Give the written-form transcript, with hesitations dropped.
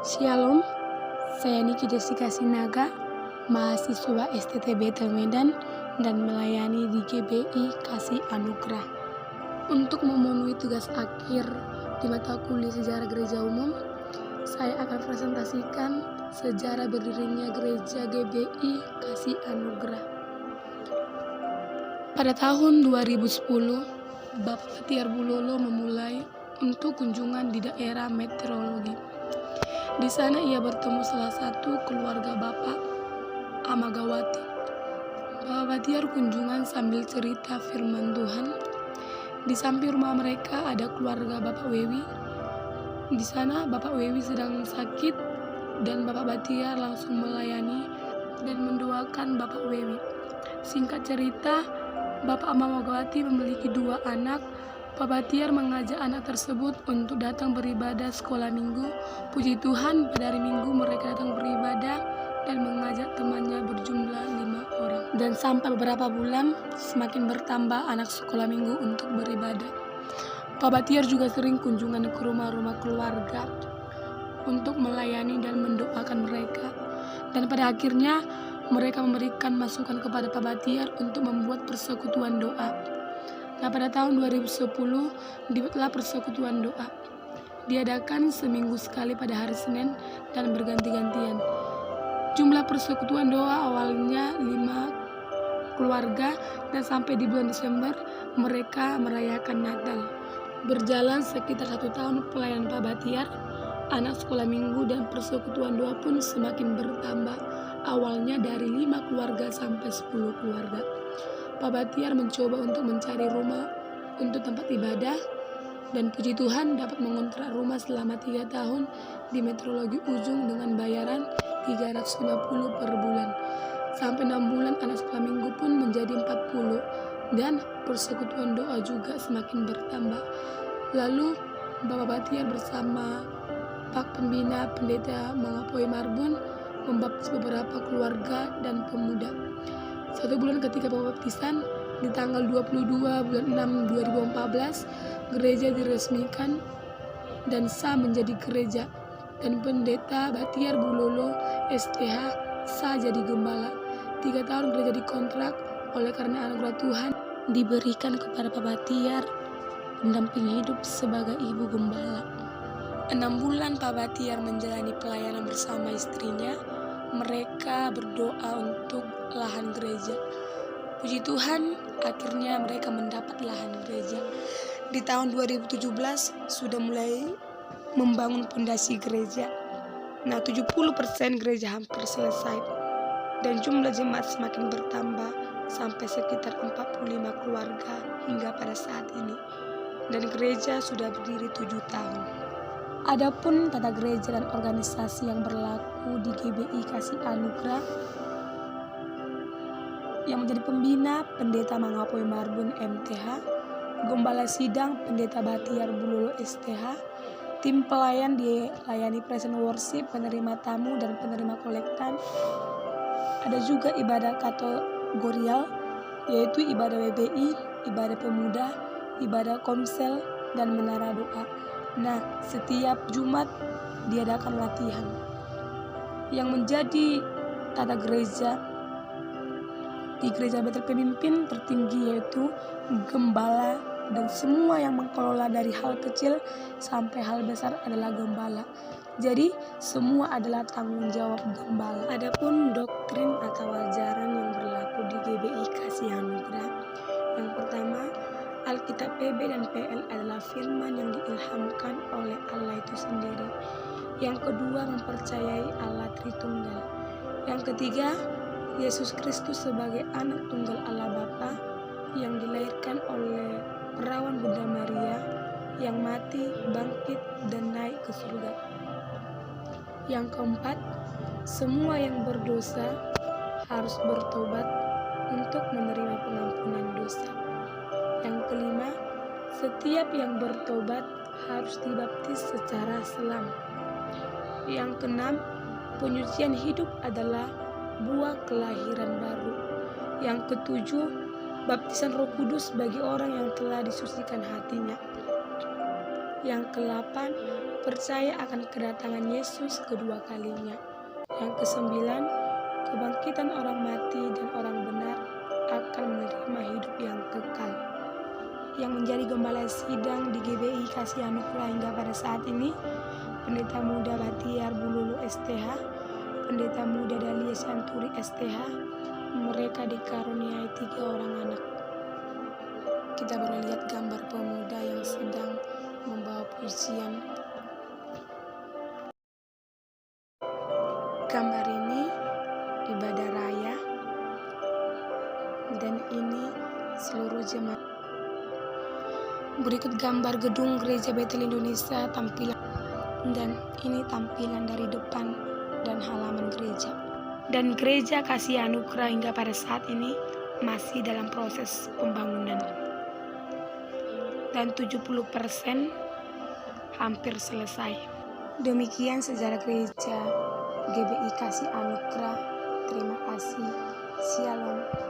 Shalom, saya Niki Jessica Sinaga, mahasiswa STTB Medan dan melayani di GBI Kasih Anugerah. Untuk memenuhi tugas akhir di mata kuliah Sejarah Gereja Umum, saya akan presentasikan sejarah berdirinya Gereja GBI Kasih Anugerah. Pada tahun 2010, Bapak Batiar Bulolo memulai untuk kunjungan di daerah meteorologi. Di sana ia bertemu salah satu keluarga Bapak Amagawati. Bapak Batiar kunjungan sambil cerita firman Tuhan. Di samping rumah mereka ada keluarga Bapak Wewi. Di sana Bapak Wewi sedang sakit dan Bapak Batiar langsung melayani dan mendoakan Bapak Wewi. Singkat cerita, Bapak Amagawati memiliki 2 anak. Pak Batiar mengajak anak tersebut untuk datang beribadah sekolah minggu. Puji Tuhan, pada hari Minggu mereka datang beribadah dan mengajak temannya berjumlah 5 orang. Dan sampai beberapa bulan semakin bertambah anak sekolah minggu untuk beribadah. Pak Batiar juga sering kunjungan ke rumah-rumah keluarga untuk melayani dan mendoakan mereka. Dan pada akhirnya mereka memberikan masukan kepada Pak Batiar untuk membuat persekutuan doa. Nah, pada tahun 2010 dibuatlah persekutuan doa. Diadakan seminggu sekali pada hari Senin dan berganti-gantian. Jumlah persekutuan doa awalnya 5 keluarga dan sampai di bulan Desember mereka merayakan Natal. Berjalan sekitar 1 tahun pelayanan Pak Batiar, anak sekolah minggu dan persekutuan doa pun semakin bertambah. Awalnya dari 5 keluarga sampai 10 keluarga. Pak Batiar mencoba untuk mencari rumah untuk tempat ibadah dan puji Tuhan dapat mengontrak rumah selama 3 tahun di Meteorologi Ujung dengan bayaran 350 per bulan. Sampai 6 bulan anak sekolah minggu pun menjadi 40 dan persekutuan doa juga semakin bertambah. Lalu Bapak Batiar bersama Pak Pembina Pendeta Mangapoi Marbun membaptis beberapa keluarga dan pemuda. 1 bulan ketika pembaptisan, di tanggal 22 bulan 6 2014, gereja diresmikan dan sah menjadi gereja. Dan Pendeta Batiar Bulolo STH sah jadi gembala. 3 tahun gereja dikontrak oleh karena anugerah Tuhan diberikan kepada Pak Batiar pendamping hidup sebagai ibu gembala. 6 bulan Pak Batiar menjalani pelayanan bersama istrinya. Mereka berdoa untuk lahan gereja. Puji Tuhan, akhirnya mereka mendapat lahan gereja. Di tahun 2017 sudah mulai membangun pondasi gereja. Nah, 70% gereja hampir selesai. Dan jumlah jemaat semakin bertambah sampai sekitar 45 keluarga hingga pada saat ini. Dan gereja sudah berdiri 7 tahun. Adapun tata gereja dan organisasi yang berlaku di GBI Kasih Anugerah, yang menjadi pembina Pendeta Mangapoi Marbun MTH, Gembala Sidang Pendeta Batiar Bulolo STH, tim pelayan dilayani present worship, penerima tamu dan penerima kolektan. Ada juga ibadah kategorial, yaitu ibadah WBI, ibadah pemuda, ibadah komsel, dan menara doa. Nah, setiap Jumat diadakan latihan. Yang menjadi tata gereja di gereja Betel pemimpin tertinggi yaitu gembala, dan semua yang mengelola dari hal kecil sampai hal besar adalah gembala. Jadi semua adalah tanggung jawab gembala. Adapun doktrin atau ajaran yang berlaku di GBI Kasih Anugerah, yang pertama, Alkitab PB dan PL adalah firman yang diilhamkan oleh Allah itu sendiri. Yang kedua, mempercayai Allah Tritunggal. Yang ketiga, Yesus Kristus sebagai anak tunggal Allah Bapa yang dilahirkan oleh perawan Bunda Maria, yang mati, bangkit, dan naik ke surga. Yang keempat, semua yang berdosa harus bertobat untuk menerima pengampunan dosa. Yang kelima, setiap yang bertobat harus dibaptis secara selam. Yang keenam, penyucian hidup adalah buah kelahiran baru. Yang ketujuh, baptisan Roh Kudus bagi orang yang telah disucikan hatinya. Yang ke-8, percaya akan kedatangan Yesus kedua kalinya. Yang kesembilan, kebangkitan orang mati dan orang benar akan menerima hidup yang kekal. Yang menjadi gembala sidang di GBI Kasih Anugerah hingga pada saat ini, Pendeta Muda Batiar Bululu STH, Pendeta Muda Dalia Santuri STH. Mereka dikaruniai 3 orang anak. Kita boleh lihat gambar pemuda yang sedang membawa pujian. Gambar ini ibadah raya, dan ini seluruh jemaat. Berikut gambar gedung Gereja Betel Indonesia tampilan, dan ini tampilan dari depan dan halaman gereja. Dan Gereja Kasih Anugerah hingga pada saat ini masih dalam proses pembangunan. Dan 70% hampir selesai. Demikian sejarah gereja GBI Kasih Anugerah. Terima kasih. Shalom.